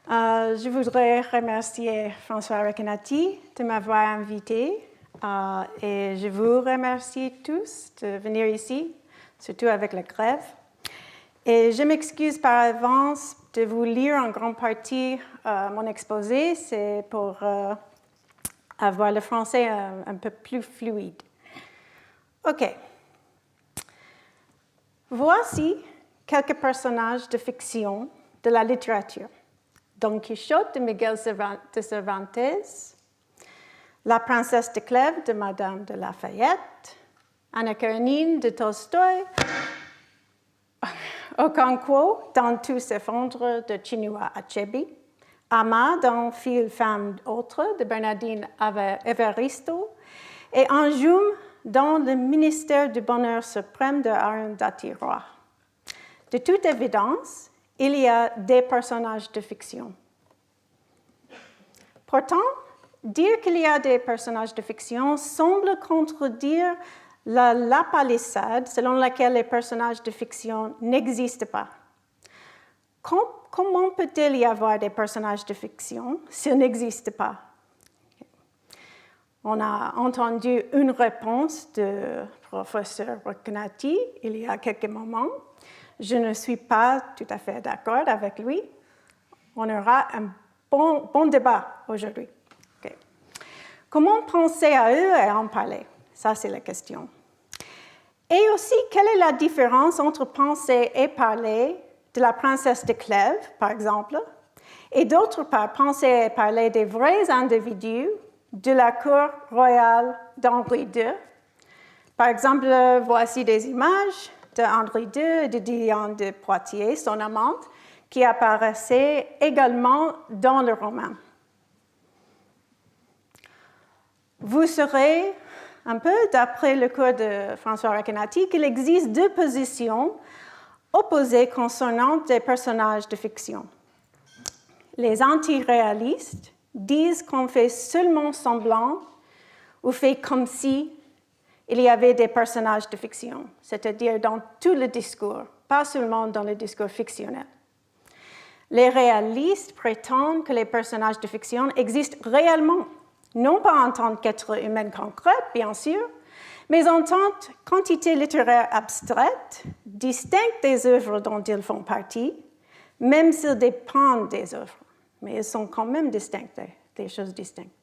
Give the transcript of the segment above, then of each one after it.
Je voudrais remercier François Recanati de m'avoir invité et je vous remercie tous de venir ici, surtout avec la grève. Et je m'excuse par avance de vous lire en grande partie mon exposé, c'est pour avoir le français un peu plus fluide. OK. Voici quelques personnages de fiction de la littérature. Don Quichotte de Miguel de Cervantes, La princesse de Clèves de Madame de Lafayette, Anna Karenine de Tolstoï, Okonkwo dans Tout s'effondre de Chinua Achebe, Ama dans Fille, femme, autre de Bernardine Evaristo et Anjoum dans Le ministère du bonheur suprême de Arundhati Roy. De toute évidence, il y a des personnages de fiction. Pourtant, dire qu'il y a des personnages de fiction semble contredire la palissade selon laquelle les personnages de fiction n'existent pas. Comment peut-il y avoir des personnages de fiction s'ils n'existent pas? On a entendu une réponse du professeur Recanati il y a quelques moments. Je ne suis pas tout à fait d'accord avec lui. On aura un bon débat aujourd'hui. Okay. Comment penser à eux et en parler? Ça, c'est la question. Et aussi, quelle est la différence entre penser et parler de la princesse de Clèves, par exemple, et d'autre part, penser et parler des vrais individus de la cour royale d'Henri II? Par exemple, voici des images d'Henri II et de Diane de Poitiers, son amante, qui apparaissaient également dans le roman. Vous saurez un peu, d'après le cours de François Recanati, qu'il existe deux positions opposées concernant des personnages de fiction. Les antiréalistes disent qu'on fait seulement semblant ou fait comme si il y avait des personnages de fiction, c'est-à-dire dans tout le discours, pas seulement dans le discours fictionnel. Les réalistes prétendent que les personnages de fiction existent réellement, non pas en tant qu'êtres humains concrets, bien sûr, mais en tant que quantité littéraire abstraite, distincte des œuvres dont ils font partie, même s'ils dépendent des œuvres. Mais ils sont quand même distincts, des choses distinctes.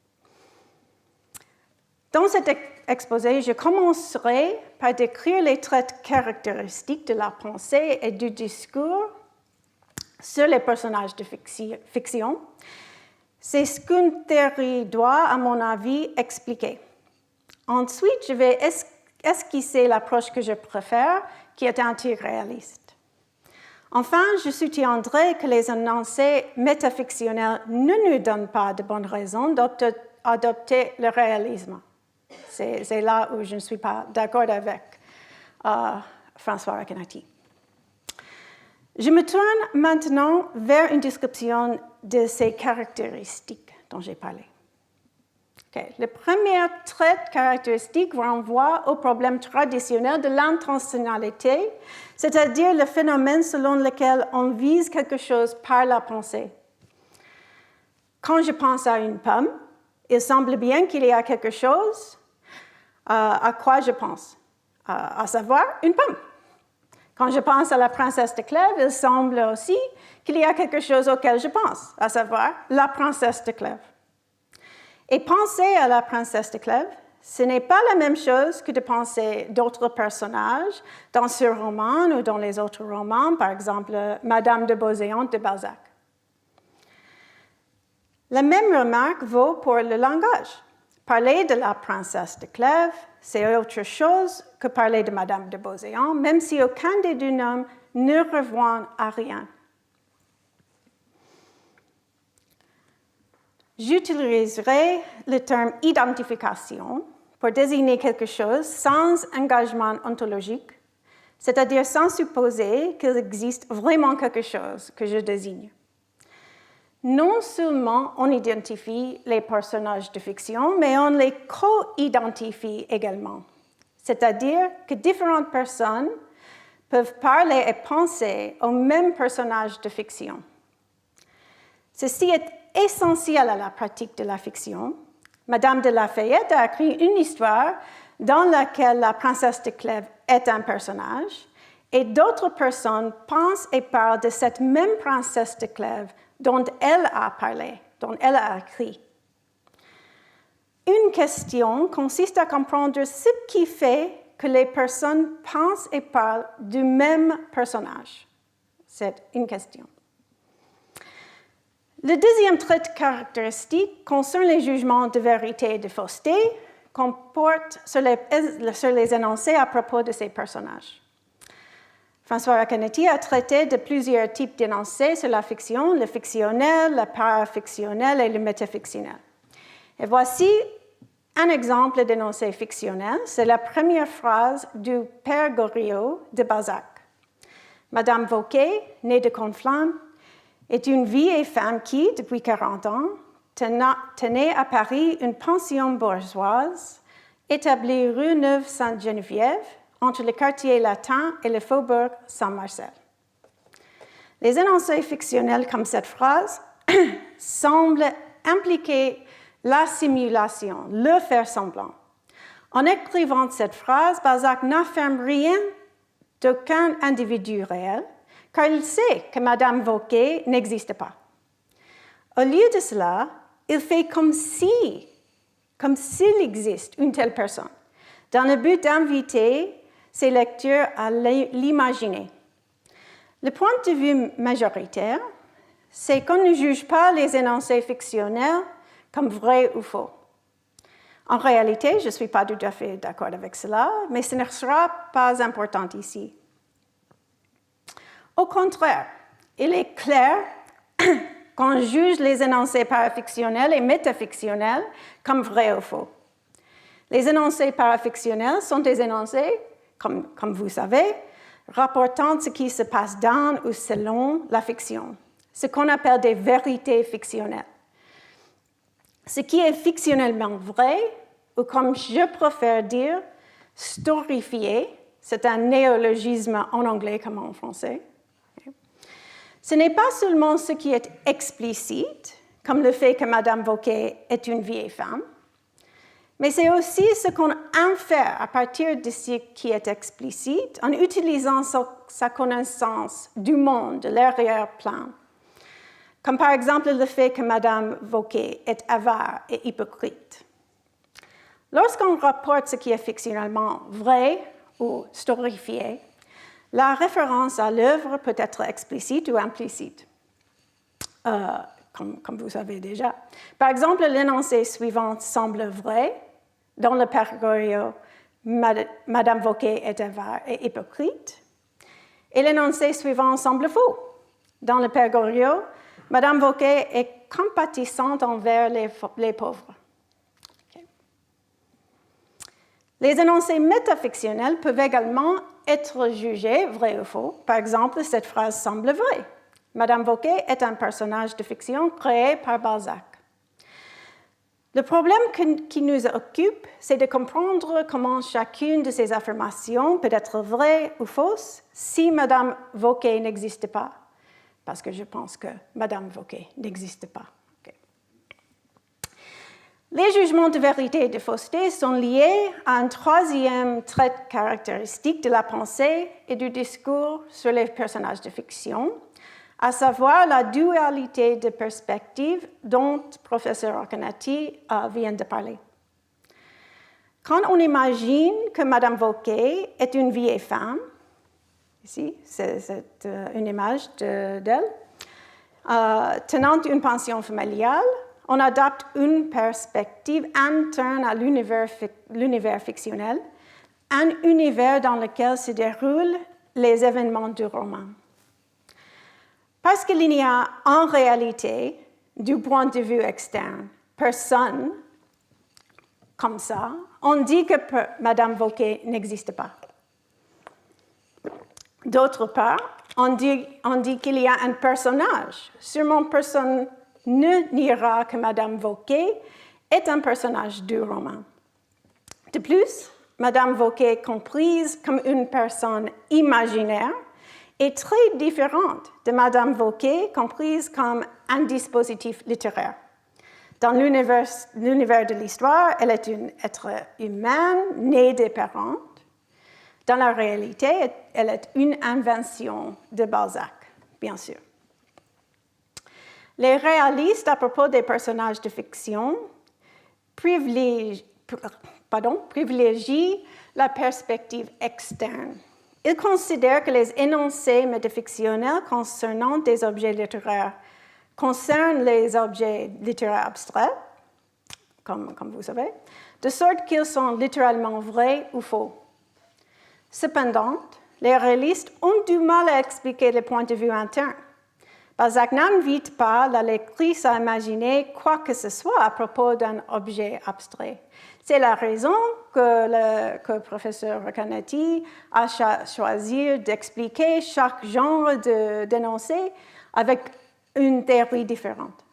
Dans cet exposé, je commencerai par décrire les traits caractéristiques de la pensée et du discours sur les personnages de fiction. C'est ce qu'une théorie doit, à mon avis, expliquer. Ensuite, je vais esquisser l'approche que je préfère, qui est antiréaliste. Enfin, je soutiendrai que les énoncés métafictionnels ne nous donnent pas de bonnes raisons d'adopter le réalisme. C'est là où je ne suis pas d'accord avec François Recanati. Je me tourne maintenant vers une description de ces caractéristiques dont j'ai parlé. Okay. Le premier trait caractéristique renvoie au problème traditionnel de l'intentionnalité, c'est-à-dire le phénomène selon lequel on vise quelque chose par la pensée. Quand je pense à une pomme, il semble bien qu'il y a quelque chose à quoi je pense, à savoir une pomme. Quand je pense à la princesse de Clèves, il semble aussi qu'il y a quelque chose auquel je pense, à savoir la princesse de Clèves. Et penser à la princesse de Clèves, ce n'est pas la même chose que de penser d'autres personnages dans ce roman ou dans les autres romans, par exemple Madame de Beauséant de Balzac. La même remarque vaut pour le langage. Parler de la princesse de Clèves, c'est autre chose que parler de Madame de Beauséant, même si aucun des deux noms ne renvoie à rien. J'utiliserai le terme identification pour désigner quelque chose sans engagement ontologique, c'est-à-dire sans supposer qu'il existe vraiment quelque chose que je désigne. Non seulement on identifie les personnages de fiction, mais on les co-identifie également. C'est-à-dire que différentes personnes peuvent parler et penser au même personnage de fiction. Ceci est essentiel à la pratique de la fiction. Madame de Lafayette a écrit une histoire dans laquelle la princesse de Clèves est un personnage, et d'autres personnes pensent et parlent de cette même princesse de Clèves dont elle a parlé, dont elle a écrit. Une question consiste à comprendre ce qui fait que les personnes pensent et parlent du même personnage. C'est une question. Le deuxième trait caractéristique concerne les jugements de vérité et de fausseté qu'on porte sur les énoncés à propos de ces personnages. François Racanetti a traité de plusieurs types d'énoncés sur la fiction, le fictionnel, le parafictionnel et le métafictionnel. Et voici un exemple d'énoncé fictionnel. C'est la première phrase du Père Goriot de Balzac. Madame Vauquet, née de Conflans, est une vieille femme qui, depuis 40 ans, tenait à Paris une pension bourgeoise établie rue Neuve-Sainte-Geneviève, entre le quartier latin et le faubourg Saint-Marcel. Les énoncés fictionnels comme cette phrase semblent impliquer la simulation, le faire semblant. En écrivant cette phrase, Balzac n'affirme rien d'aucun individu réel, car il sait que Madame Vauquet n'existe pas. Au lieu de cela, il fait comme s'il existe une telle personne, dans le but d'inviter ses lecteurs à l'imaginer. Le point de vue majoritaire, c'est qu'on ne juge pas les énoncés fictionnels comme vrais ou faux. En réalité, je ne suis pas tout à fait d'accord avec cela, mais ce ne sera pas important ici. Au contraire, il est clair qu'on juge les énoncés parafictionnels et métafictionnels comme vrais ou faux. Les énoncés parafictionnels sont des énoncés, comme vous savez, rapportant ce qui se passe dans ou selon la fiction, ce qu'on appelle des vérités fictionnelles. Ce qui est fictionnellement vrai, ou comme je préfère dire, storifié, c'est un néologisme en anglais comme en français. Ce n'est pas seulement ce qui est explicite, comme le fait que Madame Vauquet est une vieille femme, mais c'est aussi ce qu'on infère à partir de ce qui est explicite en utilisant sa connaissance du monde, de l'arrière-plan. Comme par exemple le fait que Madame Vauquet est avare et hypocrite. Lorsqu'on rapporte ce qui est fictionnellement vrai ou storifié, la référence à l'œuvre peut être explicite ou implicite, comme vous savez déjà. Par exemple, l'énoncé suivant semble vrai. Dans le Père Goriot, Madame Vauquet est avare et hypocrite. Et l'énoncé suivant semble faux. Dans le Père Goriot, Madame Vauquet est compatissante envers les pauvres. Okay. Les énoncés métafictionnels peuvent également être jugés vrais ou faux. Par exemple, cette phrase semble vraie. Madame Vauquet est un personnage de fiction créé par Balzac. Le problème qui nous occupe, c'est de comprendre comment chacune de ces affirmations peut être vraie ou fausse si Madame Vauquet n'existe pas. Parce que je pense que Madame Vauquet n'existe pas. Okay. Les jugements de vérité et de fausseté sont liés à un troisième trait caractéristique de la pensée et du discours sur les personnages de fiction, à savoir la dualité de perspective dont le professeur Racanetti vient de parler. Quand on imagine que Madame Vauquet est une vieille femme, ici, c'est une image d'elle, tenant une pension familiale, on adopte une perspective interne à l'univers fictionnel, un univers dans lequel se déroulent les événements du roman. Parce qu'il n'y a en réalité, du point de vue externe, personne comme ça, on dit que Madame Vauquet n'existe pas. D'autre part, on dit qu'il y a un personnage. Sûrement personne ne niera que Madame Vauquet est un personnage du roman. De plus, Madame Vauquet est comprise comme une personne imaginaire est très différente de Madame Vauquet, comprise comme un dispositif littéraire. Dans l'univers de l'histoire, elle est une être humaine, née des parents. Dans la réalité, elle est une invention de Balzac, bien sûr. Les réalistes, à propos des personnages de fiction, privilégient la perspective externe. Ils considèrent que les énoncés métafictionnels concernant des objets littéraires concernent les objets littéraires abstraits, comme vous savez, de sorte qu'ils sont littéralement vrais ou faux. Cependant, les réalistes ont du mal à expliquer le point de vue interne. Balzac n'invite pas la lectrice à imaginer quoi que ce soit à propos d'un objet abstrait. C'est la raison que le professeur Recanati a choisi d'expliquer chaque genre d'énoncé avec une théorie différente.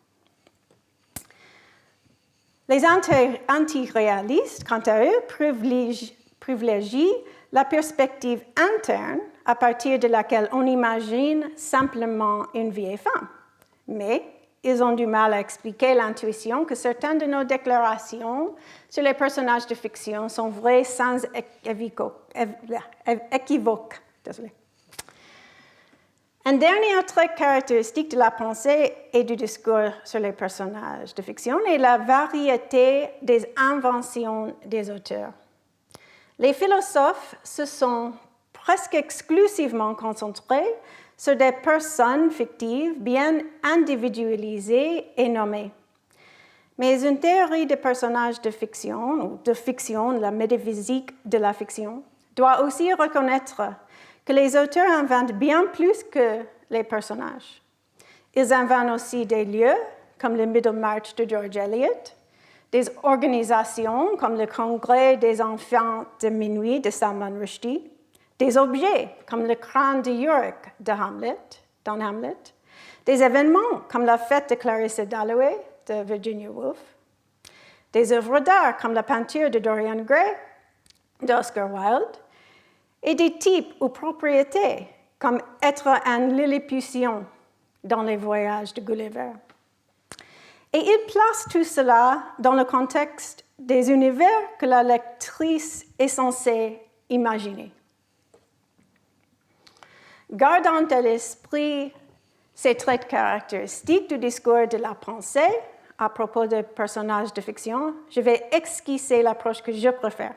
Les antiréalistes, quant à eux, privilégient la perspective interne à partir de laquelle on imagine simplement une vieille femme. Mais ils ont du mal à expliquer l'intuition que certaines de nos déclarations sur les personnages de fiction sont vraies sans équivoque. Désolée. Un dernier trait caractéristique de la pensée et du discours sur les personnages de fiction est la variété des inventions des auteurs. Les philosophes se sont presque exclusivement concentrés sur des personnes fictives bien individualisées et nommées. Mais une théorie des personnages de fiction, la métaphysique de la fiction, doit aussi reconnaître que les auteurs inventent bien plus que les personnages. Ils inventent aussi des lieux, comme le Middlemarch de George Eliot, des organisations, comme le Congrès des enfants de minuit de Salman Rushdie, des objets, comme le crâne de Yorick dans Hamlet, des événements, comme la fête de Clarissa Dalloway de Virginia Woolf, des œuvres d'art, comme la peinture de Dorian Gray d'Oscar Wilde, et des types ou propriétés, comme être un Lilliputien dans les voyages de Gulliver. Et il place tout cela dans le contexte des univers que la lectrice est censée imaginer. Gardant à l'esprit ces traits caractéristiques du discours de la pensée à propos de personnages de fiction, je vais esquisser l'approche que je préfère.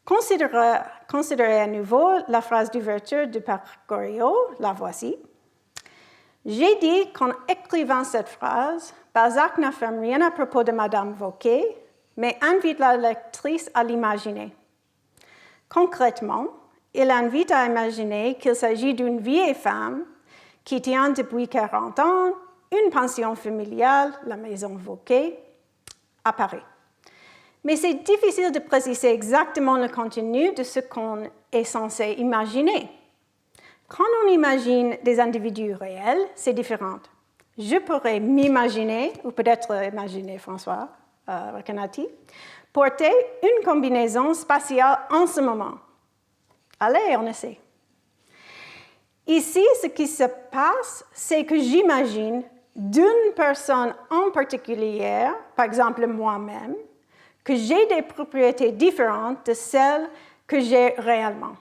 Considérez à nouveau la phrase d'ouverture du Père Goriot, la voici. J'ai dit qu'en écrivant cette phrase, Balzac n'affirme rien à propos de Madame Vauquet, mais invite la lectrice à l'imaginer. Concrètement, il invite à imaginer qu'il s'agit d'une vieille femme qui tient depuis 40 ans une pension familiale, la maison Vauquet, à Paris. Mais c'est difficile de préciser exactement le contenu de ce qu'on est censé imaginer. Quand on imagine des individus réels, c'est différent. Je pourrais m'imaginer, ou peut-être imaginer François Recanati, porter une combinaison spatiale en ce moment. Allez, on essaie. Ici, ce qui se passe, c'est que j'imagine d'une personne en particulier, par exemple moi-même, que j'ai des propriétés différentes de celles que j'ai réellement.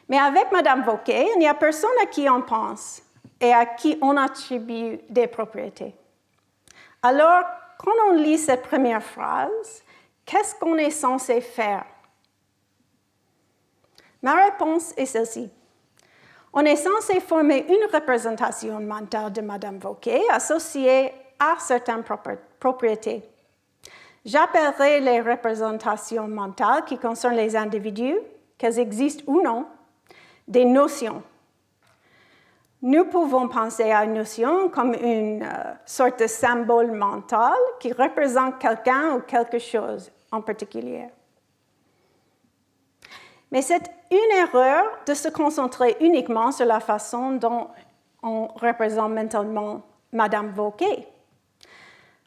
Mais avec Madame Vauquet, il n'y a personne à qui on pense et à qui on attribue des propriétés. Alors, quand on lit cette première phrase, qu'est-ce qu'on est censé faire? Ma réponse est celle-ci. On est censé former une représentation mentale de Madame Vauquet associée à certaines propriétés. J'appellerai les représentations mentales qui concernent les individus, qu'elles existent ou non, des notions. Nous pouvons penser à une notion comme une sorte de symbole mental qui représente quelqu'un ou quelque chose en particulier. Mais c'est une erreur de se concentrer uniquement sur la façon dont on représente mentalement Madame Vauquet.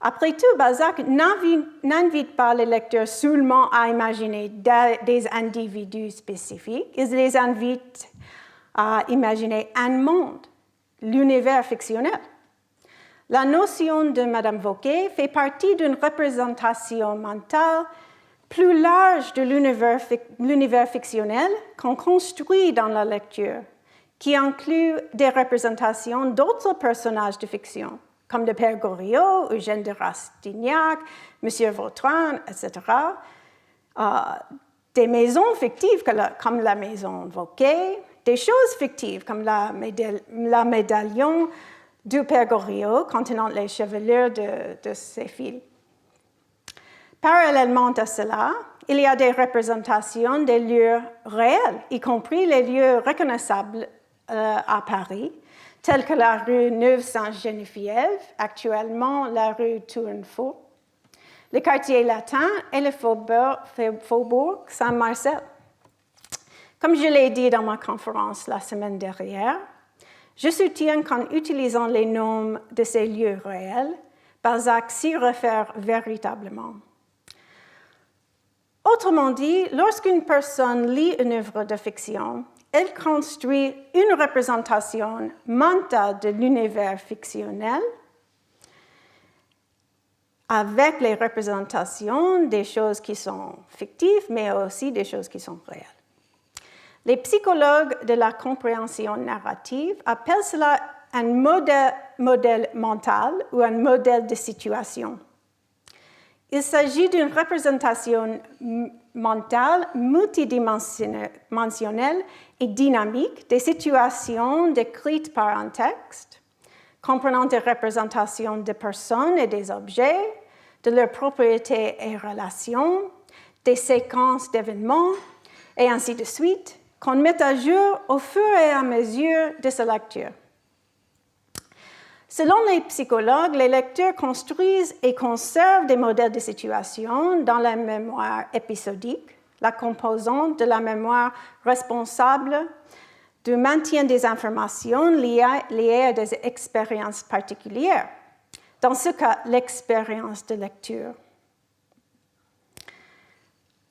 Après tout, Balzac n'invite pas les lecteurs seulement à imaginer des individus spécifiques, il les invite à imaginer un monde, l'univers fictionnel. La notion de Madame Vauquet fait partie d'une représentation mentale plus large de l'univers fictionnel qu'on construit dans la lecture, qui inclut des représentations d'autres personnages de fiction, comme le Père Goriot, Eugène de Rastignac, Monsieur Vautrin, etc. Des maisons fictives comme la maison Vauquet, des choses fictives comme la médaillon du Père Goriot contenant les chevelures de ses filles. Parallèlement à cela, il y a des représentations des lieux réels, y compris les lieux reconnaissables à Paris, tels que la rue Neuve-Sainte-Geneviève, actuellement la rue Tournefort, le quartier latin et le faubourg Saint-Marcel. Comme je l'ai dit dans ma conférence la semaine dernière, je soutiens qu'en utilisant les noms de ces lieux réels, Balzac s'y réfère véritablement. Autrement dit, lorsqu'une personne lit une œuvre de fiction, elle construit une représentation mentale de l'univers fictionnel avec les représentations des choses qui sont fictives, mais aussi des choses qui sont réelles. Les psychologues de la compréhension narrative appellent cela un modèle mental ou un modèle de situation. Il s'agit d'une représentation mentale multidimensionnelle et dynamique des situations décrites par un texte, comprenant des représentations de personnes et des objets, de leurs propriétés et relations, des séquences d'événements, et ainsi de suite, qu'on met à jour au fur et à mesure de sa lecture. Selon les psychologues, les lecteurs construisent et conservent des modèles de situation dans la mémoire épisodique, la composante de la mémoire responsable du maintien des informations liées à des expériences particulières. Dans ce cas, l'expérience de lecture.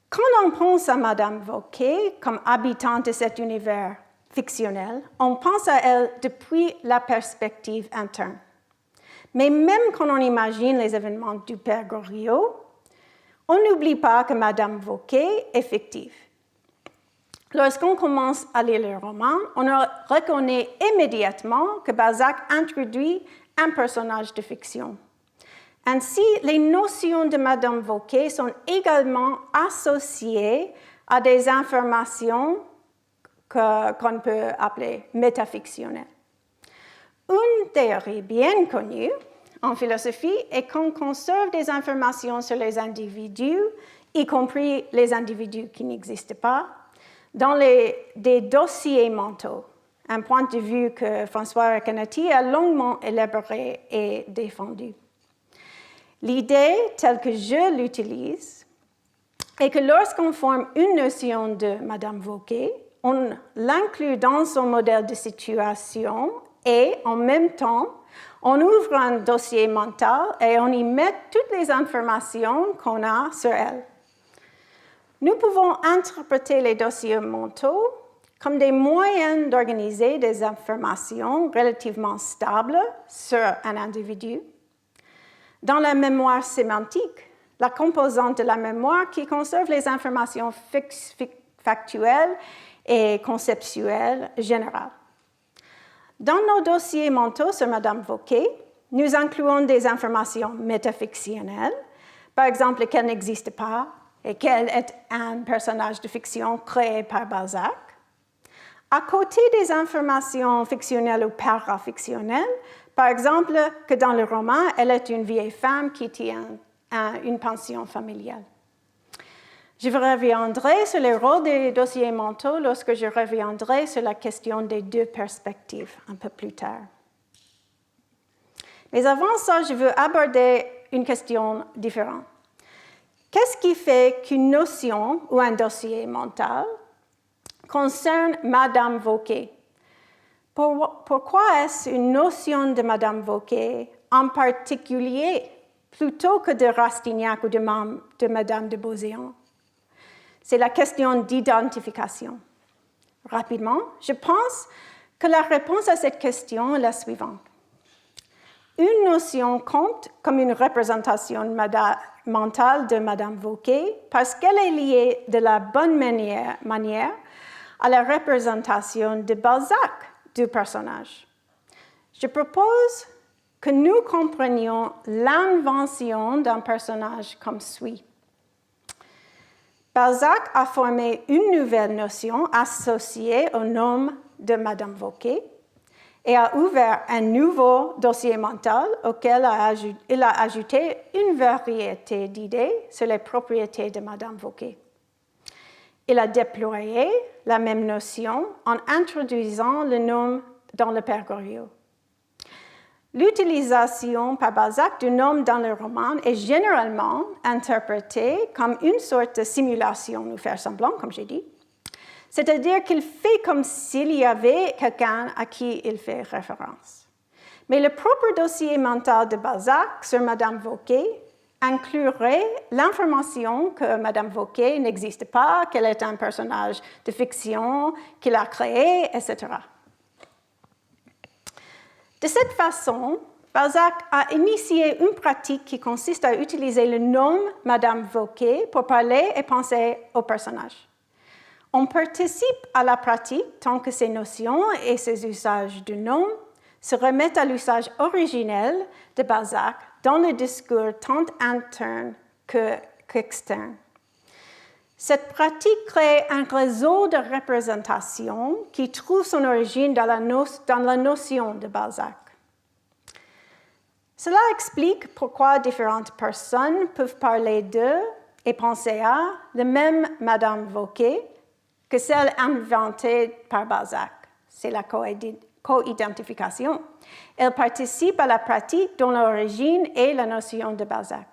Quand on pense à Madame Vauquet comme habitante de cet univers fictionnel, on pense à elle depuis la perspective interne. Mais même quand on imagine les événements du Père Goriot, on n'oublie pas que Madame Vauquet est fictive. Lorsqu'on commence à lire le roman, on reconnaît immédiatement que Balzac introduit un personnage de fiction. Ainsi, les notions de Madame Vauquet sont également associées à des informations qu'on peut appeler métafictionnelles. Une théorie bien connue en philosophie est qu'on conserve des informations sur les individus, y compris les individus qui n'existent pas, dans des dossiers mentaux, un point de vue que François Recanati a longuement élaboré et défendu. L'idée, telle que je l'utilise, est que lorsqu'on forme une notion de Madame Vauquet, on l'inclut dans son modèle de situation et, en même temps, on ouvre un dossier mental et on y met toutes les informations qu'on a sur elle. Nous pouvons interpréter les dossiers mentaux comme des moyens d'organiser des informations relativement stables sur un individu. Dans la mémoire sémantique, la composante de la mémoire qui conserve les informations factuelles et conceptuelles générales. Dans nos dossiers mentaux sur Madame Vauquet, nous incluons des informations métafictionnelles, par exemple qu'elle n'existe pas et qu'elle est un personnage de fiction créé par Balzac. À côté des informations fictionnelles ou parafictionnelles, par exemple, que dans le roman, elle est une vieille femme qui tient une pension familiale. Je reviendrai sur le rôle des dossiers mentaux lorsque je reviendrai sur la question des deux perspectives un peu plus tard. Mais avant ça, je veux aborder une question différente. Qu'est-ce qui fait qu'une notion ou un dossier mental concerne Madame Vauquet? Pourquoi est-ce une notion de Madame Vauquet en particulier plutôt que de Rastignac ou de Madame de Beauséant? C'est la question d'identification. rapidement, je pense que la réponse à cette question est la suivante. Une notion compte comme une représentation mentale de Madame Vauquet parce qu'elle est liée de la bonne manière à la représentation de Balzac du personnage. Je propose que nous comprenions l'invention d'un personnage comme suit. Balzac a formé une nouvelle notion associée au nom de Madame Vauquet et a ouvert un nouveau dossier mental auquel il a ajouté une variété d'idées sur les propriétés de Madame Vauquet. Il a déployé la même notion en introduisant le nom dans le Père Goriot. L'utilisation par Balzac du nom dans le roman est généralement interprétée comme une sorte de simulation ou faire semblant, comme j'ai dit. C'est-à-dire qu'il fait comme s'il y avait quelqu'un à qui il fait référence. Mais le propre dossier mental de Balzac sur Madame Vauquet inclurait l'information que Madame Vauquet n'existe pas, qu'elle est un personnage de fiction, qu'il a créé, etc. De cette façon, Balzac a initié une pratique qui consiste à utiliser le nom Madame Vauquet pour parler et penser au personnage. On participe à la pratique tant que ces notions et ces usages du nom se remettent à l'usage originel de Balzac dans le discours tant interne qu'externe. Cette pratique crée un réseau de représentation qui trouve son origine dans la notion de Balzac. Cela explique pourquoi différentes personnes peuvent parler d'eux et penser à la même Madame Vauquet que celle inventée par Balzac. C'est la co-identification. Elle participe à la pratique dont l'origine est la notion de Balzac.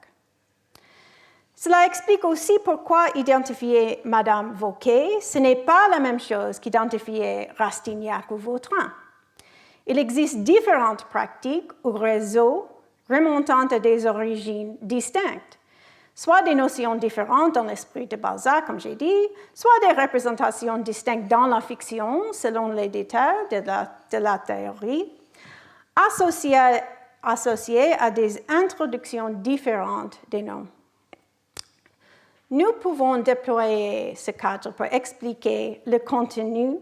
Cela explique aussi pourquoi identifier Madame Vauquet, ce n'est pas la même chose qu'identifier Rastignac ou Vautrin. Il existe différentes pratiques ou réseaux remontant à des origines distinctes, soit des notions différentes dans l'esprit de Balzac, comme j'ai dit, soit des représentations distinctes dans la fiction, selon les détails de la théorie, associées à des introductions différentes des noms. Nous pouvons déployer ce cadre pour expliquer le contenu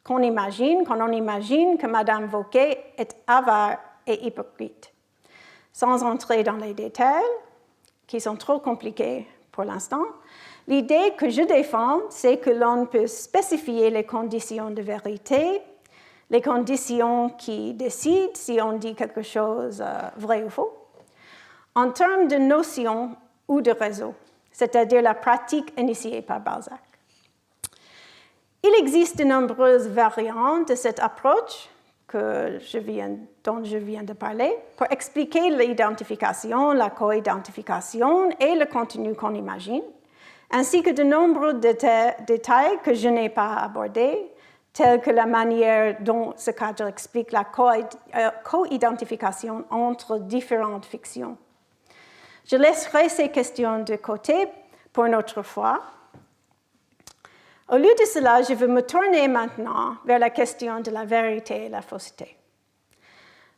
qu'on imagine quand on imagine que Madame Vauquet est avare et hypocrite. Sans entrer dans les détails, qui sont trop compliqués pour l'instant, l'idée que je défends, c'est que l'on peut spécifier les conditions de vérité, les conditions qui décident si on dit quelque chose vrai ou faux, en termes de notion ou de réseau, c'est-à-dire la pratique initiée par Balzac. Il existe de nombreuses variantes de cette approche dont je viens de parler pour expliquer l'identification, la co-identification et le contenu qu'on imagine, ainsi que de nombreux détails que je n'ai pas abordés, tels que la manière dont ce cadre explique la co-identification entre différentes fictions. Je laisserai ces questions de côté pour une autre fois. Au lieu de cela, je veux me tourner maintenant vers la question de la vérité et la fausseté.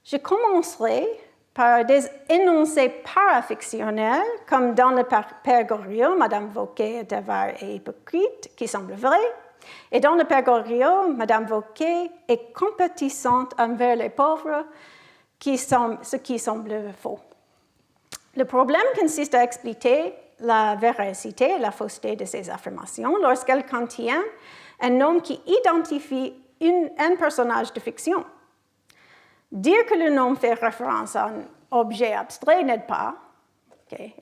Je commencerai par des énoncés parafictionnels, comme dans le Père Goriot, Madame Vauquet est avare et hypocrite, qui semble vrai, et dans le Père Goriot, Madame Vauquet est compatissante envers les pauvres, ce qui semble faux. Le problème consiste à expliquer la véracité et la fausseté de ces affirmations lorsqu'elles contiennent un nom qui identifie un personnage de fiction. Dire que le nom fait référence à un objet abstrait n'aide pas,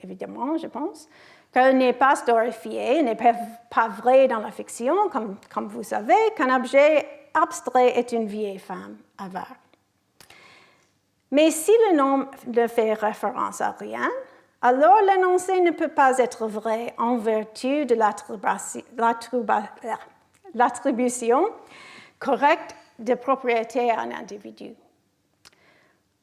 évidemment, je pense, car il n'est pas storifié, il n'est pas vrai dans la fiction, comme vous savez, qu'un objet abstrait est une vieille femme avare. Mais si le nom ne fait référence à rien, alors l'énoncé ne peut pas être vrai en vertu de l'attribution correcte de propriété à un individu.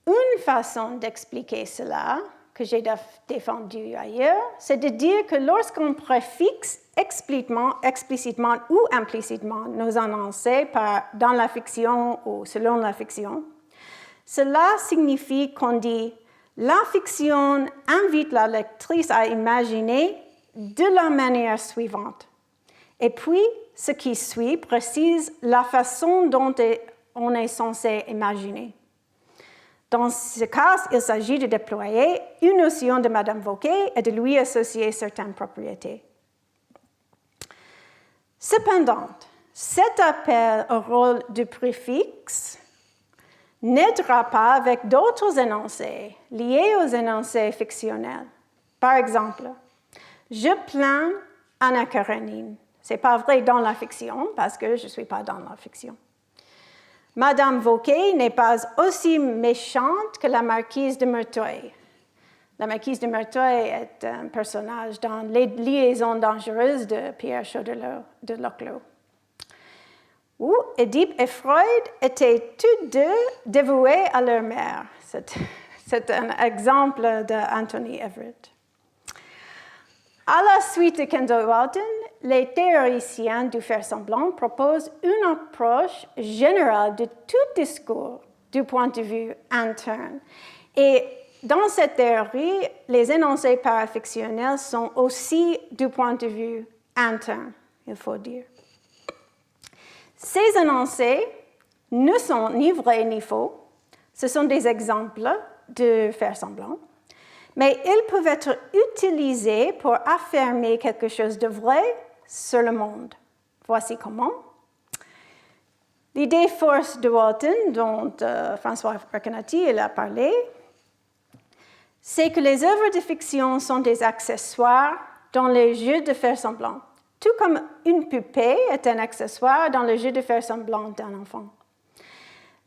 Une façon d'expliquer cela que j'ai défendu ailleurs, c'est de dire que lorsqu'on préfixe explicitement ou implicitement nos énoncés dans la fiction ou selon la fiction, cela signifie qu'on dit « la fiction invite la lectrice à imaginer de la manière suivante ». Et puis, ce qui suit précise la façon dont on est censé imaginer. Dans ce cas, il s'agit de déployer une notion de Madame Vauquet et de lui associer certaines propriétés. Cependant, cet appel au rôle du préfixe n'aidera pas avec d'autres énoncés liés aux énoncés fictionnels. Par exemple, « Je plains Anna Karenine ». Ce n'est pas vrai dans la fiction, parce que je ne suis pas dans la fiction. Madame Vauquet n'est pas aussi méchante que la marquise de Merteuil. La marquise de Merteuil est un personnage dans Les liaisons dangereuses de Pierre Chaudelot de Loclos. Où Édipe et Freud étaient tous deux dévoués à leur mère. C'est un exemple d'Anthony Everett. À la suite de Kendall Walton, les théoriciens du faire-semblant proposent une approche générale de tout discours du point de vue interne. Et dans cette théorie, les énoncés parafictionnels sont aussi du point de vue interne, il faut dire. Ces énoncés ne sont ni vrais ni faux. Ce sont des exemples de faire-semblant. Mais ils peuvent être utilisés pour affirmer quelque chose de vrai sur le monde. Voici comment. L'idée force de Walton, dont François Recanati a parlé, c'est que les œuvres de fiction sont des accessoires dans les jeux de faire semblant, tout comme une poupée est un accessoire dans le jeu de faire semblant d'un enfant.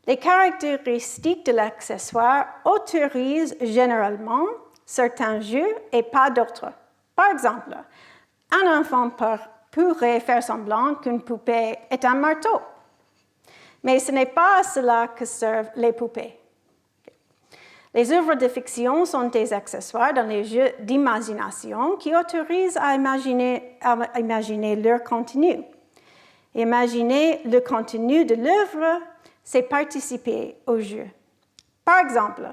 Les caractéristiques de l'accessoire autorisent généralement certains jeux et pas d'autres. Par exemple, un enfant pourrait faire semblant qu'une poupée est un marteau. Mais ce n'est pas à cela que servent les poupées. Les œuvres de fiction sont des accessoires dans les jeux d'imagination qui autorisent à imaginer leur contenu. Imaginer le contenu de l'œuvre, c'est participer au jeu. Par exemple,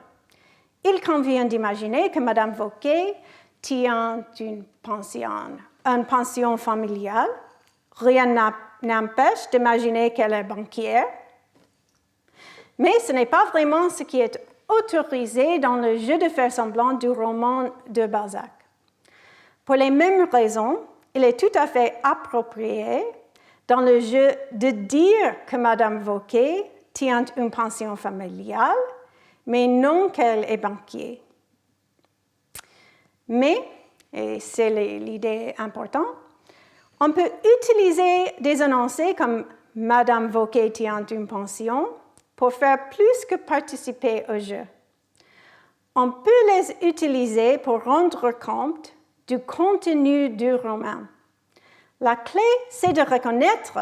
il convient d'imaginer que Madame Vauquet tient une pension familiale. Rien n'empêche d'imaginer qu'elle est banquière. Mais ce n'est pas vraiment ce qui est autorisé dans le jeu de faire semblant du roman de Balzac. Pour les mêmes raisons, il est tout à fait approprié dans le jeu de dire que Madame Vauquet tient une pension familiale, mais non qu'elle est banquier. Mais, et c'est l'idée importante, on peut utiliser des énoncés comme « Madame Vauquet tient une pension » pour faire plus que participer au jeu. On peut les utiliser pour rendre compte du contenu du roman. La clé, c'est de reconnaître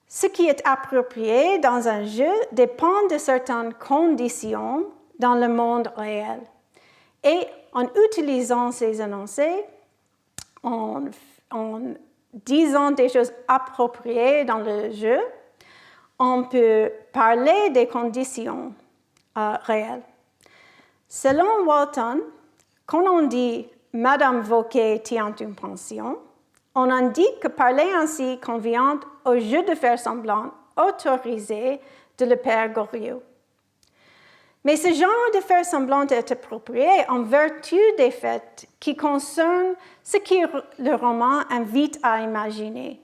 ce qui est approprié dans un jeu dépend de certaines conditions dans le monde réel. Et en utilisant ces énoncés, en disant des choses appropriées dans le jeu, on peut parler des conditions réelles. Selon Walton, quand on dit « Madame Vauquet tient une pension », on indique que parler ainsi convient au jeu de faire semblant autorisé de le père Goriot. Mais ce genre de faire semblant est approprié en vertu des faits qui concernent ce que le roman invite à imaginer.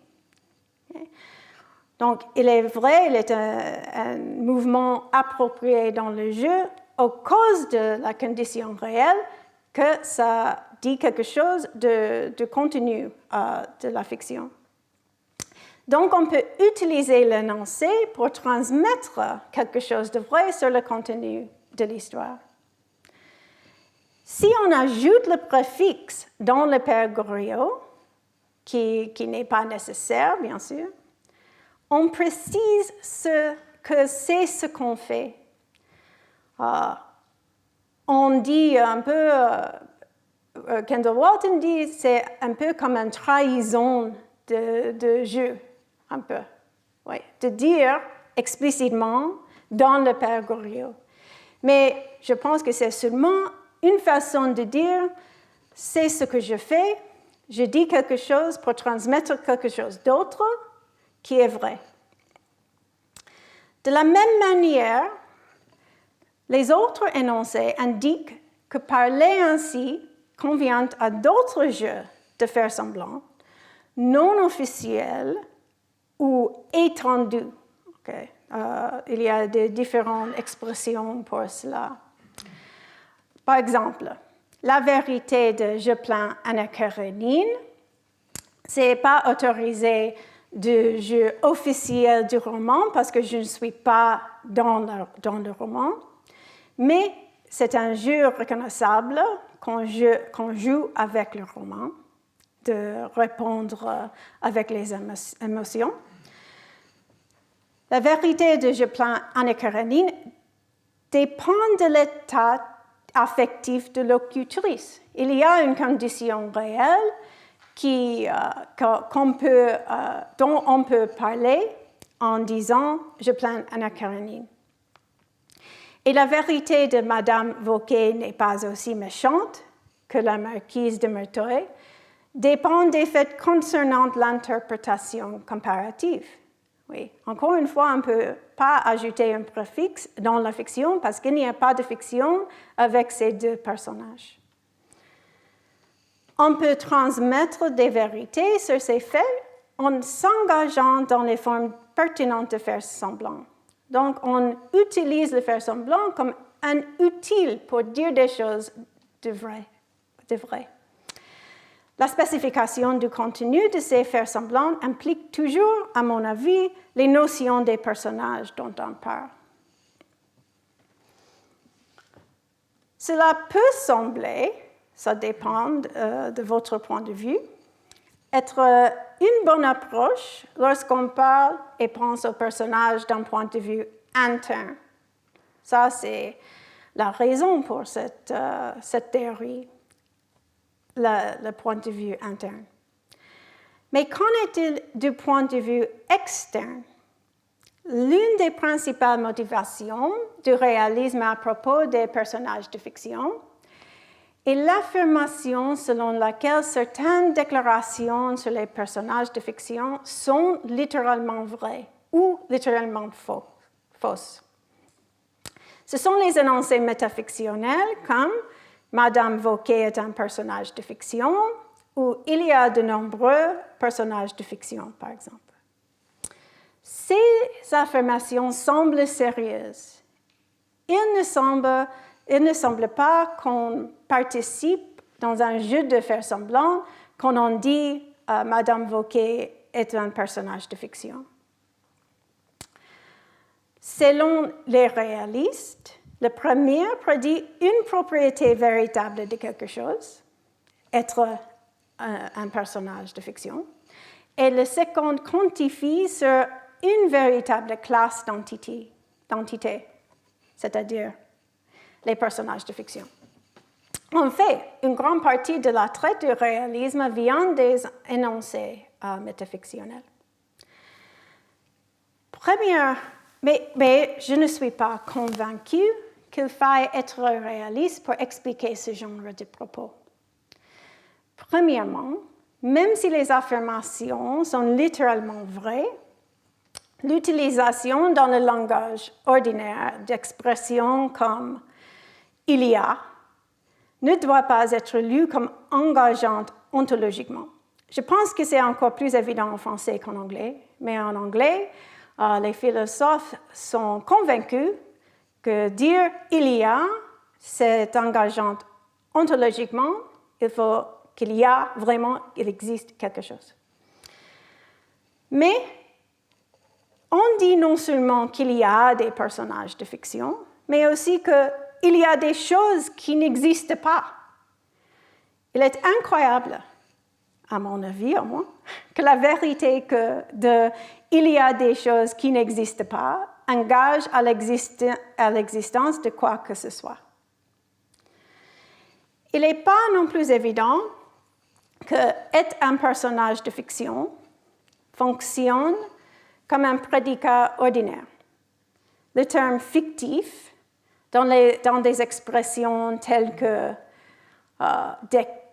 Donc, il est vrai, il est un mouvement approprié dans le jeu à cause de la condition réelle que ça dit quelque chose de contenu de la fiction. Donc, on peut utiliser l'énoncé pour transmettre quelque chose de vrai sur le contenu de l'histoire. Si on ajoute le préfixe dans le père Goriot, qui n'est pas nécessaire, bien sûr, on précise que c'est ce qu'on fait. on dit un peu, Kendall Walton dit, c'est un peu comme une trahison de jeu, un peu. Oui, de dire explicitement dans le Père Goriot. Mais je pense que c'est seulement une façon de dire, c'est ce que je fais, je dis quelque chose pour transmettre quelque chose d'autre qui est vrai. De la même manière, les autres énoncés indiquent que parler ainsi convient à d'autres jeux de faire semblant, non officiels ou étendus. Okay? Il y a de différentes expressions pour cela. Par exemple, la vérité de Je plains Anna Karenine, ce n'est pas autorisé de jeu officiel du roman parce que je ne suis pas dans le roman, mais c'est un jeu reconnaissable qu'on joue avec le roman, de répondre avec les émotions. La vérité de Je plains Anna Karenine dépend de l'état affectif de locutrice. Il y a une condition réelle dont on peut parler en disant « Je plains Anna Karenine ». Et la vérité de Madame Vauquet n'est pas aussi méchante que la marquise de Merteuil, dépend des faits concernant l'interprétation comparative. Oui, encore une fois, on ne peut pas ajouter un préfixe dans la fiction parce qu'il n'y a pas de fiction avec ces deux personnages. On peut transmettre des vérités sur ces faits en s'engageant dans les formes pertinentes de faire semblant. Donc, on utilise le faire semblant comme un outil pour dire des choses de vrai. La spécification du contenu de ces faire semblants implique toujours, à mon avis, les notions des personnages dont on parle. Cela peut sembler, ça dépend de votre point de vue, être une bonne approche lorsqu'on parle et pense aux personnages d'un point de vue interne. Ça, c'est la raison pour cette théorie. Le point de vue interne. Mais qu'en est-il du point de vue externe? L'une des principales motivations du réalisme à propos des personnages de fiction est l'affirmation selon laquelle certaines déclarations sur les personnages de fiction sont littéralement vraies ou littéralement fausses. Ce sont les énoncés métafictionnels comme Madame Vauquet est un personnage de fiction, ou il y a de nombreux personnages de fiction, par exemple. Ces affirmations semblent sérieuses. Il ne semble pas qu'on participe dans un jeu de faire semblant quand on dit Madame Vauquet est un personnage de fiction. Selon les réalistes, le premier prédit une propriété véritable de quelque chose, être un personnage de fiction, et le second quantifie sur une véritable classe d'entité, c'est-à-dire les personnages de fiction. En fait, une grande partie de la traite du réalisme vient des énoncés métafictionnels. Mais je ne suis pas convaincue qu'il faille être réaliste pour expliquer ce genre de propos. Premièrement, même si les affirmations sont littéralement vraies, l'utilisation dans le langage ordinaire d'expressions comme « il y a » ne doit pas être lue comme engageante ontologiquement. Je pense que c'est encore plus évident en français qu'en anglais, mais en anglais, les philosophes sont convaincus que dire « il y a », c'est engageant ontologiquement, il faut qu'il y a vraiment, il existe quelque chose. Mais on dit non seulement qu'il y a des personnages de fiction, mais aussi qu'il y a des choses qui n'existent pas. Il est incroyable, à mon avis au moins, que la vérité il y a des choses qui n'existent pas engage à l'existence de quoi que ce soit. il n'est pas non plus évident que être un personnage de fiction fonctionne comme un prédicat ordinaire. Le terme fictif, dans des expressions telles que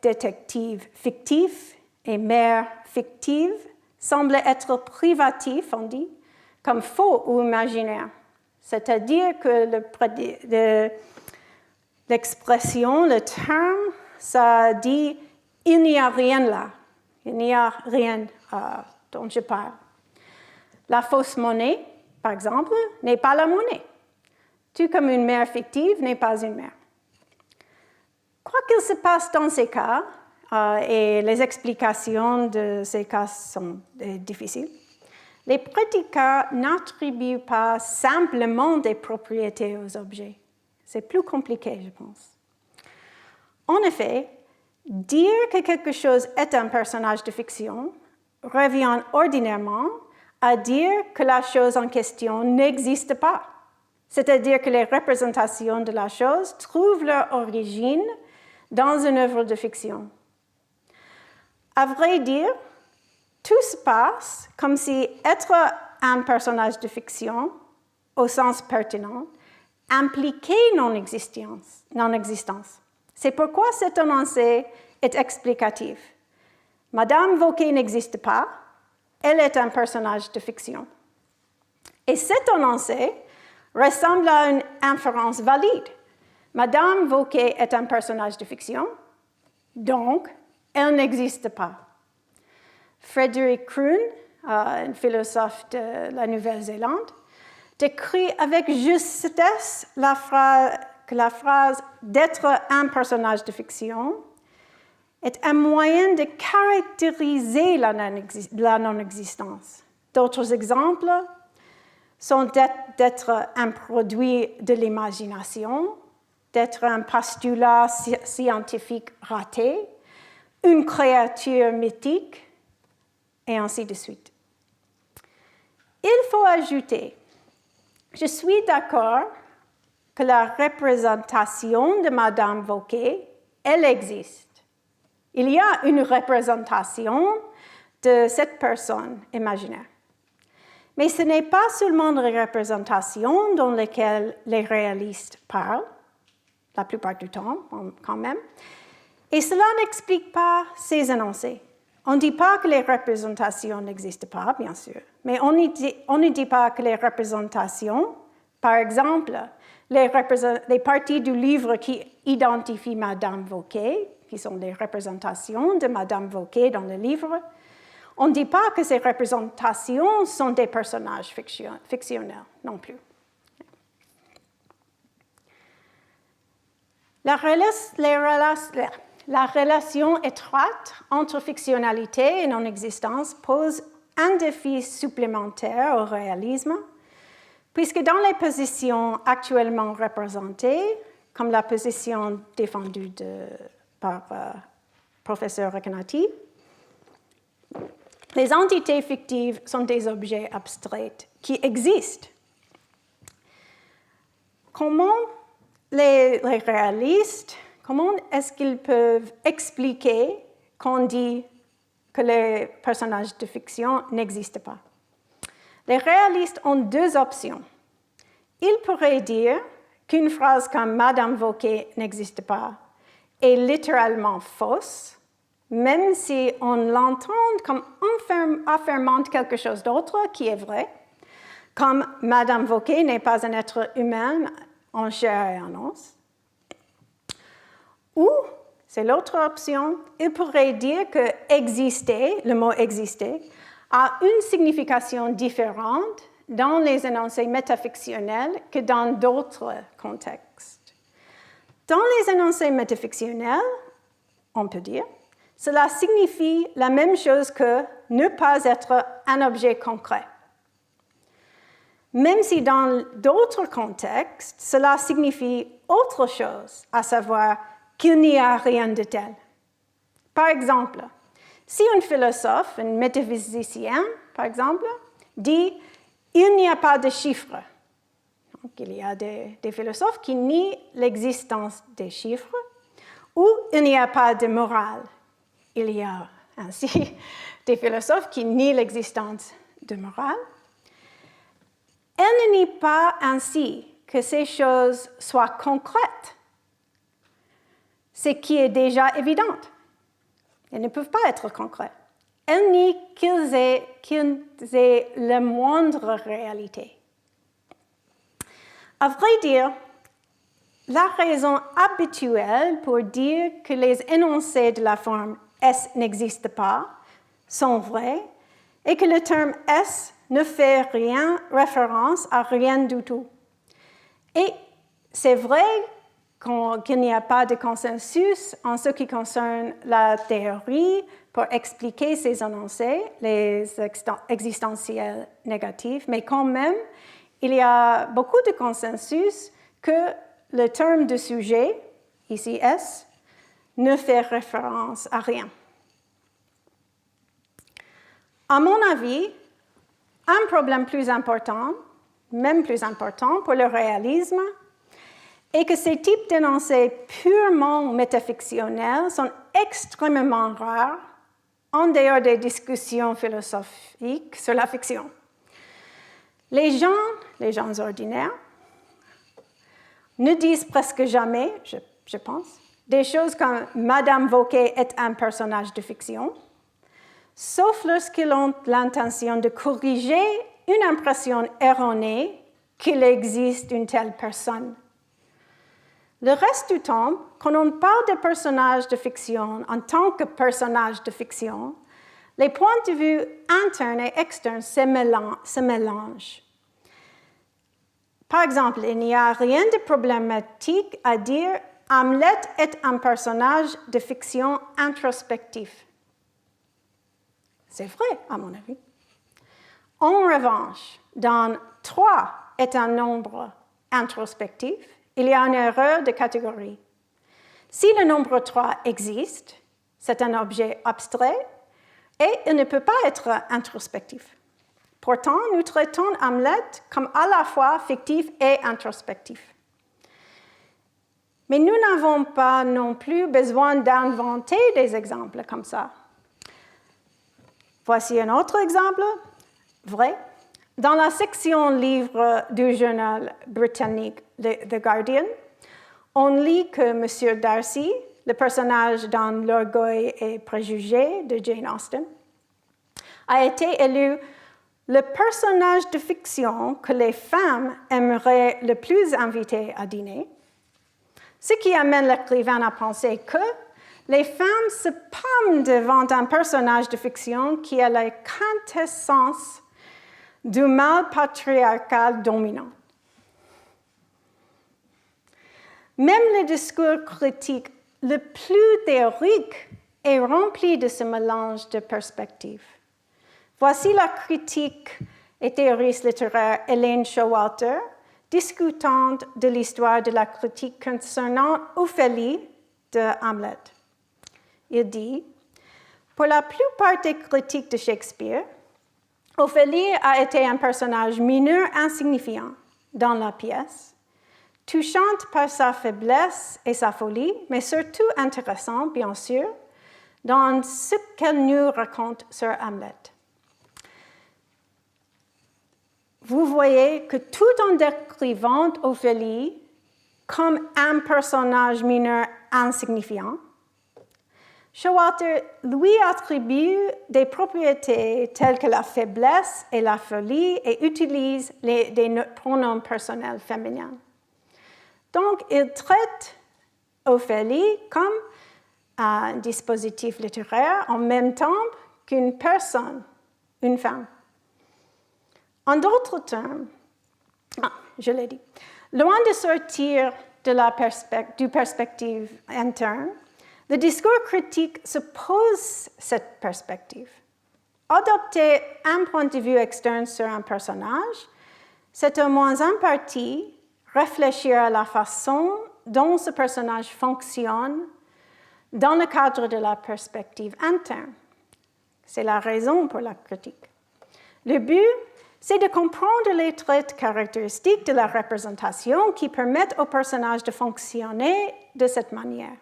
détective fictif et mère fictive, semble être privatif, on dit, comme faux ou imaginaire. C'est-à-dire que l'expression, le terme, ça dit « il n'y a rien là », il n'y a rien dont je parle. La fausse monnaie, par exemple, n'est pas la monnaie, tout comme une mère fictive n'est pas une mère. Quoi qu'il se passe dans ces cas, et les explications de ces cas sont difficiles, les prédicats n'attribuent pas simplement des propriétés aux objets. C'est plus compliqué, je pense. En effet, dire que quelque chose est un personnage de fiction revient ordinairement à dire que la chose en question n'existe pas. C'est-à-dire que les représentations de la chose trouvent leur origine dans une œuvre de fiction. À vrai dire, tout se passe comme si être un personnage de fiction, au sens pertinent, impliquait non-existence. C'est pourquoi cet énoncé est explicatif. Madame Vauquet n'existe pas, elle est un personnage de fiction. Et cet énoncé ressemble à une inférence valide. Madame Vauquet est un personnage de fiction, donc elle n'existe pas. Frédéric Kroon, un philosophe de la Nouvelle-Zélande, décrit avec justesse que la phrase « d'être un personnage de fiction » est un moyen de caractériser la non-existence. D'autres exemples sont d'être un produit de l'imagination, d'être un postulat scientifique raté, une créature mythique, et ainsi de suite. Il faut ajouter, je suis d'accord que la représentation de Madame Vauquet, elle existe. Il y a une représentation de cette personne imaginaire. Mais ce n'est pas seulement une représentation dans laquelle les réalistes parlent, la plupart du temps quand même, et cela n'explique pas ces énoncés. On ne dit pas que les représentations n'existent pas, bien sûr, mais on ne dit pas que les représentations, par exemple, les parties du livre qui identifient Madame Vauquet, qui sont des représentations de Madame Vauquet dans le livre, on ne dit pas que ces représentations sont des personnages fictionnels non plus. La relation étroite entre fictionnalité et non-existence pose un défi supplémentaire au réalisme, puisque dans les positions actuellement représentées, comme la position défendue par professeur Recanati, les entités fictives sont des objets abstraits qui existent. Comment les réalistes, comment est-ce qu'ils peuvent expliquer qu'on dit que les personnages de fiction n'existent pas? Les réalistes ont deux options. Ils pourraient dire qu'une phrase comme « Madame Vauquet n'existe pas » est littéralement fausse, même si on l'entend comme affirmant quelque chose d'autre qui est vrai, comme « Madame Vauquet n'est pas un être humain en chair et en os ». Ou, c'est l'autre option, il pourrait dire que « exister », le mot « exister », a une signification différente dans les énoncés métafictionnels que dans d'autres contextes. Dans les énoncés métafictionnels, on peut dire, cela signifie la même chose que ne pas être un objet concret. Même si dans d'autres contextes, cela signifie autre chose, à savoir qu'il n'y a rien de tel. Par exemple, si un philosophe, un métaphysicien, par exemple, dit « il n'y a pas de chiffres », donc il y a des philosophes qui nient l'existence des chiffres, où il n'y a pas de morale. Il y a ainsi des philosophes qui nient l'existence de morale. Elle ne nie pas ainsi que ces choses soient concrètes, ce qui est déjà évident. Elles ne peuvent pas être concrètes. Elle nie qu'ils aient la moindre réalité. À vrai dire, la raison habituelle pour dire que les énoncés de la forme S n'existent pas sont vrais et que le terme S ne fait rien référence à rien du tout. Et c'est vrai qu'il n'y a pas de consensus en ce qui concerne la théorie pour expliquer ces énoncés, les existentiels négatifs, mais quand même, il y a beaucoup de consensus que le terme de sujet, ici S, ne fait référence à rien. À mon avis, un problème plus important, même plus important pour le réalisme, est que ces types d'énoncés purement métafictionnels sont extrêmement rares en dehors des discussions philosophiques sur la fiction. Les gens ordinaires, ne disent presque jamais, je pense, des choses comme « Madame Vauquet est un personnage de fiction », sauf lorsqu'ils ont l'intention de corriger une impression erronée qu'il existe une telle personne. Le reste du temps, quand on parle de personnages de fiction en tant que personnages de fiction, les points de vue internes et externes se mélangent. Par exemple, il n'y a rien de problématique à dire « Hamlet est un personnage de fiction introspectif ». C'est vrai, à mon avis. En revanche, dans 3 est un nombre introspectif, il y a une erreur de catégorie. Si le nombre 3 existe, c'est un objet abstrait et il ne peut pas être introspectif. Pourtant, nous traitons Hamlet comme à la fois fictif et introspectif. Mais nous n'avons pas non plus besoin d'inventer des exemples comme ça. Voici un autre exemple, vrai. Dans la section livres du journal britannique The Guardian, on lit que M. Darcy, le personnage dans L'Orgueil et Préjugés de Jane Austen, a été élu le personnage de fiction que les femmes aimeraient le plus inviter à dîner, ce qui amène l'écrivain à penser que les femmes se pâment devant un personnage de fiction qui a la quintessence du mal patriarcal dominant. Même le discours critique le plus théorique est rempli de ce mélange de perspectives. Voici la critique et théoriste littéraire Elaine Showalter discutant de l'histoire de la critique concernant Ophélie de Hamlet. Il dit, pour la plupart des critiques de Shakespeare, Ophélie a été un personnage mineur insignifiant dans la pièce, touchante par sa faiblesse et sa folie, mais surtout intéressant, bien sûr, dans ce qu'elle nous raconte sur Hamlet. Vous voyez que tout en décrivant Ophélie comme un personnage mineur insignifiant, Showalter lui attribue des propriétés telles que la faiblesse et la folie et utilise des pronoms personnels féminins. Donc, il traite Ophélie comme un dispositif littéraire en même temps qu'une personne, une femme. En d'autres termes, je l'ai dit, loin de sortir de du perspective interne, le discours critique se pose cette perspective. Adopter un point de vue externe sur un personnage, c'est au moins en partie réfléchir à la façon dont ce personnage fonctionne dans le cadre de la perspective interne. C'est la raison pour la critique. Le but, c'est de comprendre les traits caractéristiques de la représentation qui permettent au personnage de fonctionner de cette manière.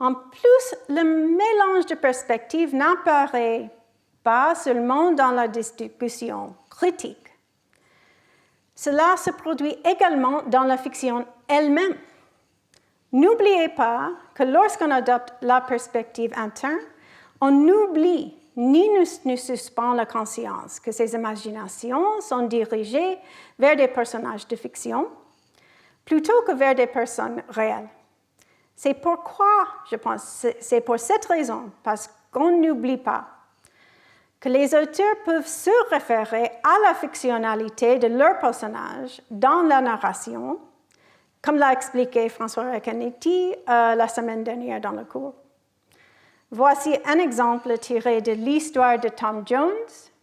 En plus, le mélange de perspectives n'apparaît pas seulement dans la discussion critique. Cela se produit également dans la fiction elle-même. N'oubliez pas que lorsqu'on adopte la perspective interne, on oublie ni ne suspend la conscience que ces imaginations sont dirigées vers des personnages de fiction plutôt que vers des personnes réelles. C'est pourquoi, je pense, c'est pour cette raison, parce qu'on n'oublie pas que les auteurs peuvent se référer à la fictionnalité de leurs personnages dans la narration, comme l'a expliqué François Recanetti la semaine dernière dans le cours. Voici un exemple tiré de l'histoire de Tom Jones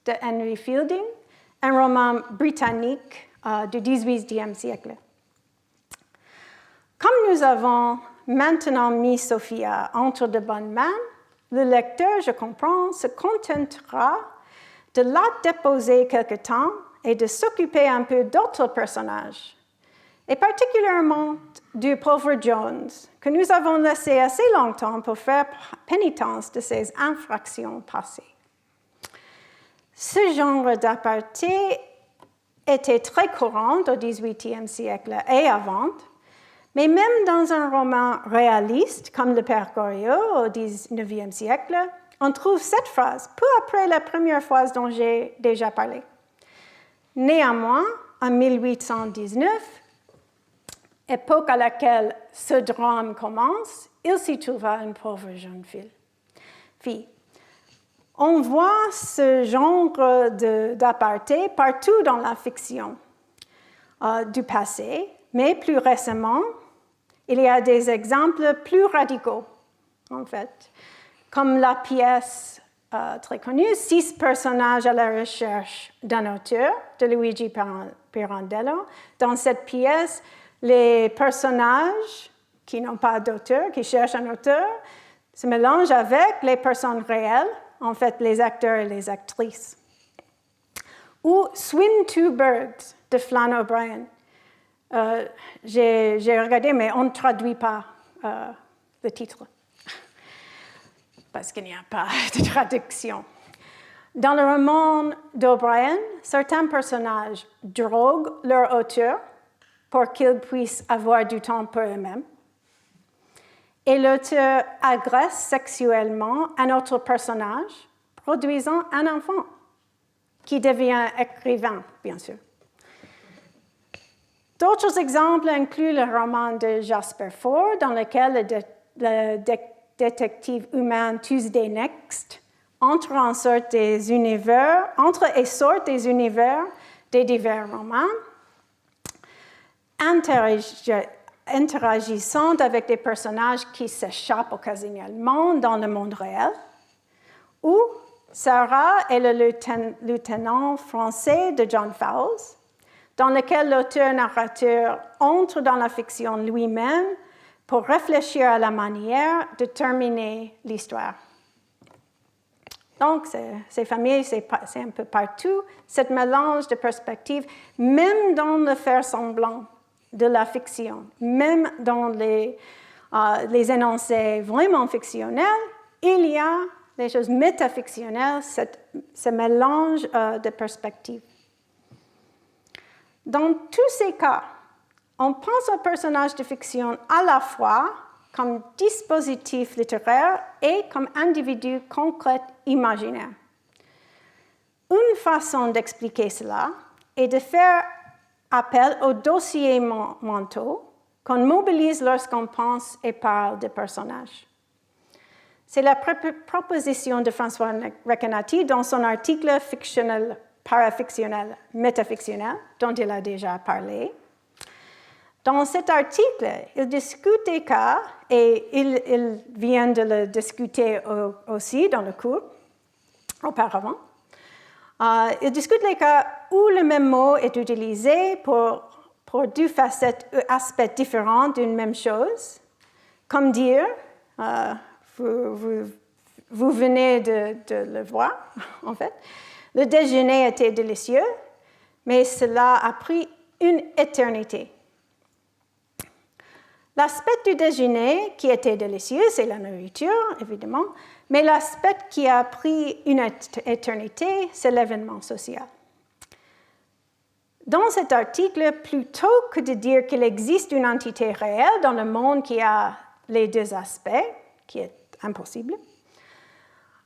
de Henry Fielding, un roman britannique du XVIIIe siècle. Comme nous avons maintenant mis Sophia entre de bonnes mains, le lecteur, je comprends, se contentera de la déposer quelque temps et de s'occuper un peu d'autres personnages, et particulièrement du pauvre Jones, que nous avons laissé assez longtemps pour faire pénitence de ses infractions passées. Ce genre d'aparté était très courant au XVIIIe siècle et avant, mais même dans un roman réaliste comme Le Père Goriot au XIXe siècle, on trouve cette phrase peu après la première phrase dont j'ai déjà parlé. Néanmoins, en 1819, époque à laquelle ce drame commence, il s'y trouva une pauvre jeune fille. On voit ce genre d'aparté partout dans la fiction du passé, mais plus récemment, il y a des exemples plus radicaux, en fait, comme la pièce très connue, 6 personnages à la recherche d'un auteur, de Luigi Pirandello. Dans cette pièce, les personnages qui n'ont pas d'auteur, qui cherchent un auteur, se mélangent avec les personnes réelles, en fait, les acteurs et les actrices. Ou Swim Two Birds de Flann O'Brien. J'ai regardé, mais on ne traduit pas le titre, parce qu'il n'y a pas de traduction. Dans le roman d'O'Brien, certains personnages droguent leur auteur pour qu'ils puissent avoir du temps pour eux-mêmes. Et l'auteur agresse sexuellement un autre personnage, produisant un enfant, qui devient écrivain, bien sûr. D'autres exemples incluent le roman de Jasper Fforde, dans lequel le détective humain Tuesday Next entre et sort des univers des divers romans, interagissant avec des personnages qui s'échappent occasionnellement dans le monde réel, ou Sarah et le lieutenant français de John Fowles, dans lequel l'auteur-narrateur entre dans la fiction lui-même pour réfléchir à la manière de terminer l'histoire. Donc, c'est familier, c'est un peu partout, ce mélange de perspectives, même dans le faire semblant de la fiction, même dans les énoncés vraiment fictionnels, il y a des choses métafictionnelles, ce mélange de perspectives. Dans tous ces cas, on pense au personnage de fiction à la fois comme dispositif littéraire et comme individu concret imaginaire. Une façon d'expliquer cela est de faire appel aux dossiers mentaux qu'on mobilise lorsqu'on pense et parle de personnages. C'est la proposition de François Recanetti dans son article fictionnel, parafictionnel, métafictionnel, dont il a déjà parlé. Dans cet article, il discute des cas, et il vient de le discuter aussi dans le cours auparavant. Il discute les cas où le même mot est utilisé pour deux facettes ou aspects différents d'une même chose, comme dire, vous venez de le voir, en fait, le déjeuner était délicieux, mais cela a pris une éternité. L'aspect du déjeuner qui était délicieux, c'est la nourriture, évidemment, mais l'aspect qui a pris une éternité, c'est l'événement social. Dans cet article, plutôt que de dire qu'il existe une entité réelle dans le monde qui a les deux aspects, qui est impossible,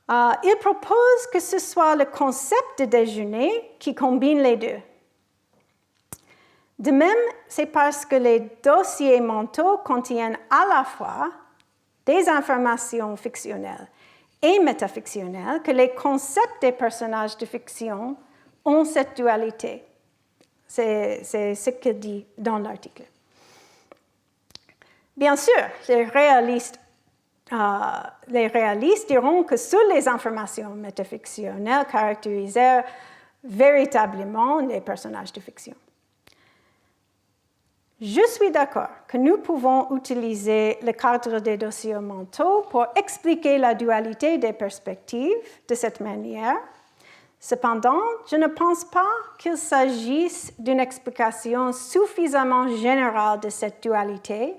il propose que ce soit le concept de déjeuner qui combine les deux. De même, c'est parce que les dossiers mentaux contiennent à la fois des informations fictionnelles et métafictionnelles que les concepts des personnages de fiction ont cette dualité. C'est ce qu'il dit dans l'article. Bien sûr, les réalistes diront que seules les informations métafictionnelles caractérisèrent véritablement les personnages de fiction. Je suis d'accord que nous pouvons utiliser le cadre des dossiers mentaux pour expliquer la dualité des perspectives de cette manière. Cependant, je ne pense pas qu'il s'agisse d'une explication suffisamment générale de cette dualité,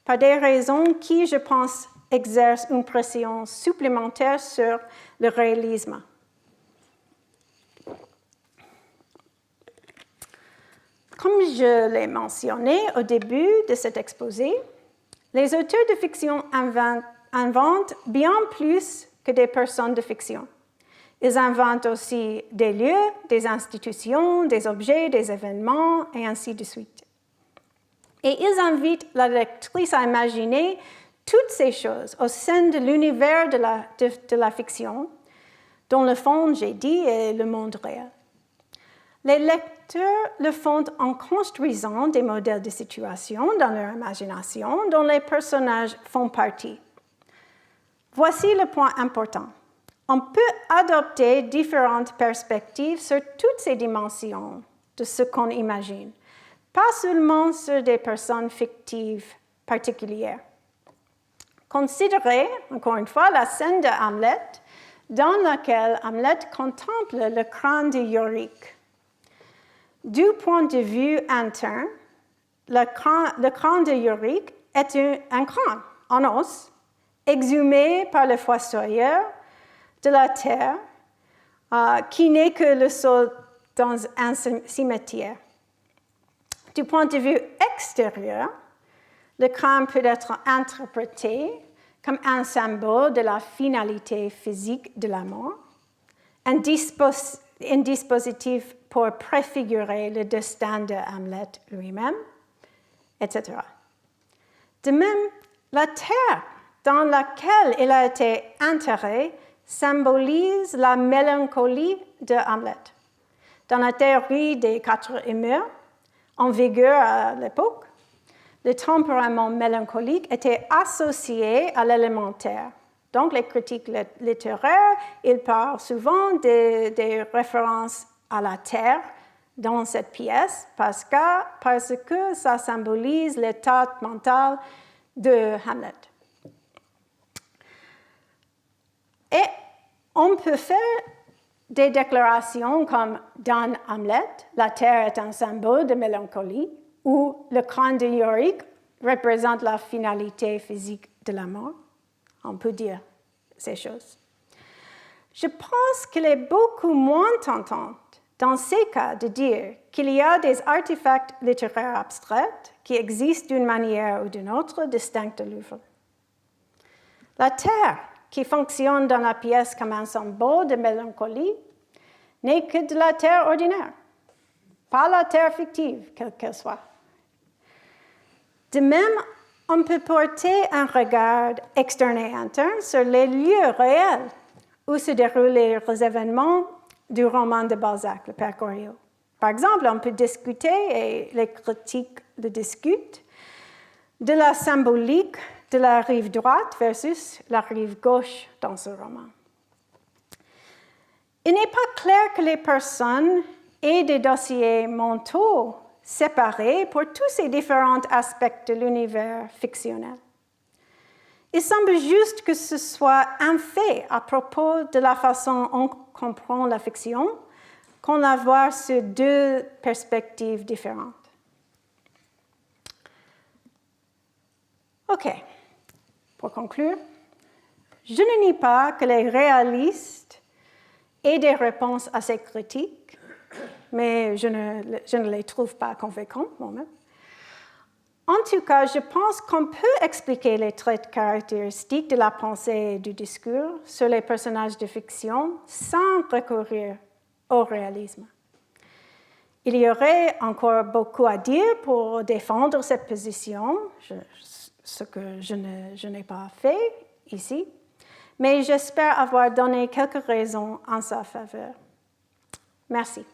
par des raisons qui, je pense, exercent une pression supplémentaire sur le réalisme. Comme je l'ai mentionné au début de cet exposé, les auteurs de fiction inventent bien plus que des personnes de fiction. Ils inventent aussi des lieux, des institutions, des objets, des événements, et ainsi de suite. Et ils invitent la lectrice à imaginer toutes ces choses au sein de l'univers de la fiction, dont le fond, j'ai dit, est le monde réel. Les lecteurs le font en construisant des modèles de situation dans leur imagination dont les personnages font partie. Voici le point important. On peut adopter différentes perspectives sur toutes ces dimensions de ce qu'on imagine, pas seulement sur des personnes fictives particulières. Considérez, encore une fois, la scène de Hamlet, dans laquelle Hamlet contemple le crâne de Yorick. Du point de vue interne, le crâne de Yorick est un crâne en os, exhumé par le fossoyeur de la terre, qui n'est que le sol dans un cimetière. Du point de vue extérieur, le crâne peut être interprété comme un symbole de la finalité physique de la mort, un dispositif pour préfigurer le destin de Hamlet lui-même, etc. De même, la terre dans laquelle il a été enterré symbolise la mélancolie de Hamlet. Dans la théorie des 4 humeurs, en vigueur à l'époque, le tempérament mélancolique était associé à l'élémentaire. Donc, les critiques littéraires, ils parlent souvent des références à la terre dans cette pièce parce que ça symbolise l'état mental de Hamlet. Et on peut faire des déclarations comme dans Hamlet, la terre est un symbole de mélancolie, ou le crâne de Yorick représente la finalité physique de la mort. On peut dire ces choses. Je pense qu'il est beaucoup moins tentant dans ces cas de dire qu'il y a des artefacts littéraires abstraits qui existent d'une manière ou d'une autre distincte de l'œuvre. La terre, qui fonctionne dans la pièce comme un symbole de mélancolie, n'est que de la terre ordinaire, pas la terre fictive, quelle qu'elle soit. De même, on peut porter un regard externe et interne sur les lieux réels où se déroulent les événements du roman de Balzac, le Père Goriot. Par exemple, on peut discuter, et les critiques le discutent, de la symbolique de la rive droite versus la rive gauche dans ce roman. Il n'est pas clair que les personnes aient des dossiers mentaux séparés pour tous ces différents aspects de l'univers fictionnel. Il semble juste que ce soit un fait à propos de la façon dont on comprend la fiction qu'on la voit sur 2 perspectives différentes. OK. Pour conclure, je ne nie pas que les réalistes aient des réponses assez critiques, mais je ne les trouve pas convaincantes moi-même. En tout cas, je pense qu'on peut expliquer les traits caractéristiques de la pensée et du discours sur les personnages de fiction sans recourir au réalisme. Il y aurait encore beaucoup à dire pour défendre cette position, ce que je n'ai pas fait ici, mais j'espère avoir donné quelques raisons en sa faveur. Merci.